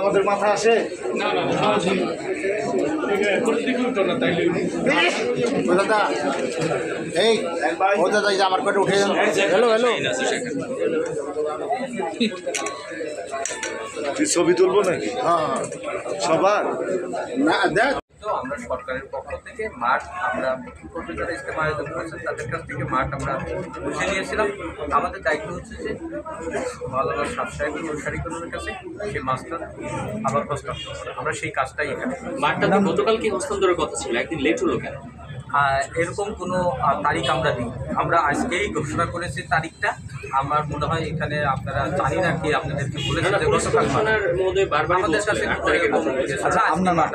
আমাদের মাথা আসে দাদা, এই ও দাদা আমার পেটে উঠে যান। হ্যালো হ্যালো, ছবি তুলবো নাকি? হ্যাঁ সবার না দেখ। তো আমরা সরকারের পক্ষ থেকে মাঠ আমরা যারা ইজতেমা আয়োজন করেছেন তাদের কাছ থেকে মাঠ আমরা বুঝে নিয়েছিলাম। আমাদের দায়িত্ব হচ্ছে যে মাওলানা সাহেব সাহেবের অনুসারীগুলোর কাছে সেই মাছটা আবার হস্তান্তর করা। আমরা সেই কাজটাই এখানে। মাঠটা গতকাল কি হস্তান্তরের কথা ছিল, একদিন লেট হলো কেন? এরকম কোনো তারিখ আমরা দিই, আমরা আজকেই ঘোষণা করেছি তারিখটা। আমার মনে হয় এখানে আপনারা জানি না কি আপনাদেরকে বলেছেন যে গতকাল আমাদের কাছে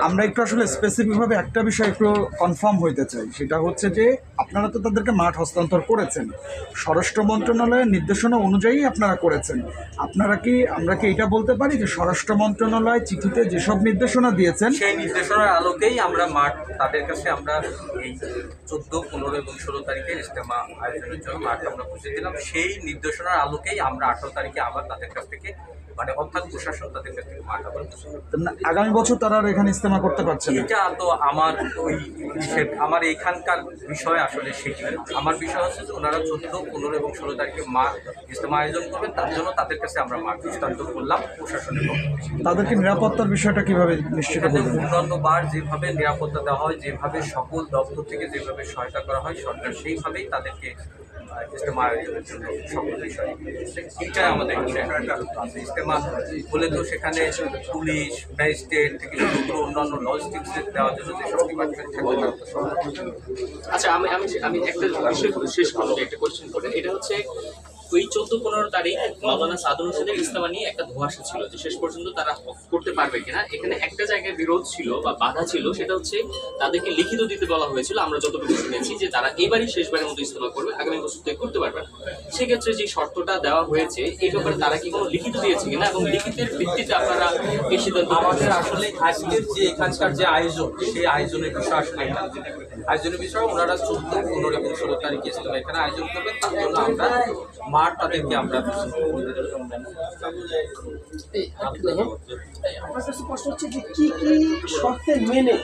আমরা একটু আসলে স্পেসিফিকভাবে একটা বিষয় একটু কনফার্ম হইতে চাই, সেটা হচ্ছে যে আপনারা তো তাদেরকে মাঠ হস্তান্তর করেছেন, স্বরাষ্ট্র মন্ত্রণালয়ের নির্দেশনা অনুযায়ী আপনারা করেছেন। আমরা কি এটা বলতে পারি যে স্বরাষ্ট্র মন্ত্রণালয় চিঠিতে যেসব নির্দেশনা দিয়েছেন সেই নির্দেশনার আলোকেই আমরা মাঠ তাদের কাছে আমরা এই 14, 15 এবং 16 তারিখে ইজতেমা আয়োজনের জন্য মাঠ আমরা বুঝে দিলাম। সেই নির্দেশনার আলোকেই আমরা 18 তারিখে আবার তাদের কাছ থেকে মানে অর্থাৎ প্রশাসন তাদের কাছ থেকে মাঠ আবার আগামী বছর তারা আর এখানে ইজতেমা করতে পারছে না। এটা তো আমার এইখানকার বিষয় আসলে সেটি। আমার বিষয় হচ্ছে যে ওনারা 14, 15 এবং 16 তারিখে মাঠ ইজতেমা আয়োজন করবেন, তার জন্য তাদের কাছে আমরা মাঠ হস্তান্তর করলাম প্রশাসনের পক্ষ থেকে। তাদেরকে নিরাপত্তার বিষয়টা কিভাবে নিশ্চিত করবেন? অন্যান্যবার যেভাবে নিরাপত্তা দেওয়া হয়, যেভাবে সকল দপ্তর থেকে যেভাবে সহায়তা করা হয়, সরকার সেইভাবেই তাদেরকে ইজতেমা আয়োজনের জন্য সকল বিষয় এইটাই আমাদের ইজতেমা বলে। তো সেখানে পুলিশ, ম্যাজিস্ট্রেট থেকে শুরু করে অন্যান্য লজিস্টিক্স দেওয়ার জন্য যেসব ডিপার্টমেন্ট থাকবে। আচ্ছা, আমি একটা বিষয় শেষ করবো, একটা কোয়েশ্চেন করে। এটা হচ্ছে ওই 14-15 তারিখ মাওলানা সাদুল হোসেনের ইজতেমা নিয়ে একটা ধোঁয়াশা ছিল যে শেষ পর্যন্ত তারা করতে পারবে কিনা। এখানে একটা জায়গায় বিরোধ ছিল বা বাধা ছিল, সেটা হচ্ছে তাদেরকে লিখিত দিতে বলা হয়েছিল, আমরা যতটুকু শুনেছি, যে তারা এবারই শেষবারের মতো ইজতেমা করবে, আগামী বছর থেকে করতে পারবে না। সেক্ষেত্রে যে শর্তটা দেওয়া হয়েছে এই ব্যাপারে তারা কি কোনো লিখিত দিয়েছে কিনা, এবং লিখিতের ভিত্তিতে আপনারা এই সিদ্ধান্ত? আমাদের আসলে আজকের যে এখানকার যে আয়োজন, সেই আয়োজনের বিষয় আসলে আয়োজনের বিষয় ওনারা 14, 15 এবং 16 তারিখে ইজতেমা এখানে আয়োজন করবেন, তার জন্য আমরা মাঠ তাদেরকে আমরা আমার কাছে প্রশ্ন হচ্ছে যে কি কি শর্তে মেনে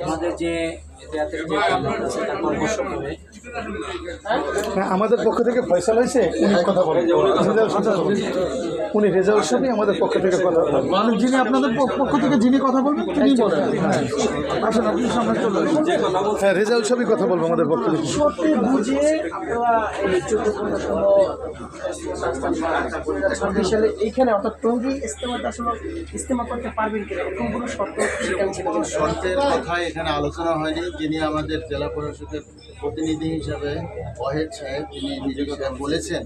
আমাদের যে আমাদের পক্ষ থেকে ফয়সাল হয়েছে, উনি কথা বলেন, উনি রেজাউল সাহেব আমাদের পক্ষ থেকে কথা বলেন, মানে যিনি আপনাদের পক্ষ থেকে যিনি কথা বলবেন তিনি বলেন। আসলে আপনি সামনে চলে আসুন। হ্যাঁ, রেজাউল সাহেবই কথা বলবো আমাদের পক্ষ থেকে। শর্তে বুঝে আপনারা এই 14-15 সালে এইখানে অর্থাৎ টঙ্গী ইজতেমাটা আসলে ইজতেমা করতে পারবেন কিনা, এরকম কোনো শর্ত সেখানে ছিল? শর্তের কথা এখানে আলোচনা হয়নি। যিনি আমাদের জেলা প্রশাসকের প্রতিনিধি হিসাবে ওয়াহেদ সাহেব, তিনি নিজের কথা বলেছেন,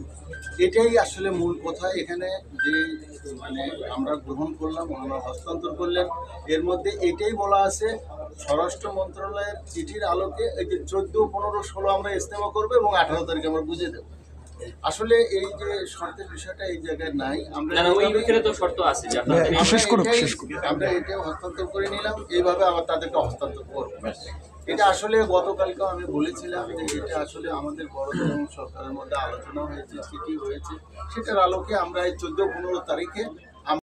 এটাই আসলে মূল কথা। এখানে যে মানে আমরা গ্রহণ করলাম, ওনারা হস্তান্তর করলেন, এর মধ্যে এটাই বলা আছে স্বরাষ্ট্র মন্ত্রণালয়ের চিঠির আলোকে এই যে 14, 15, 16 আমরা ইজতেমা করবো এবং 18 তারিখে আমরা বুঝে দেবো। আসলে এই যে শর্তের বিষয়টা এই জায়গায় নাই। আমরা এটাও হস্তান্তর করে নিলাম, এইভাবে আবার তাদেরকে হস্তান্তর করবো। এটা আসলে গতকালকেও আমি বলেছিলাম যে এটা আসলে আমাদের বড় সরকারের মধ্যে আলোচনা হয়েছে, চিঠি হয়েছে, সেটার আলোকে আমরা এই 14, 15 তারিখে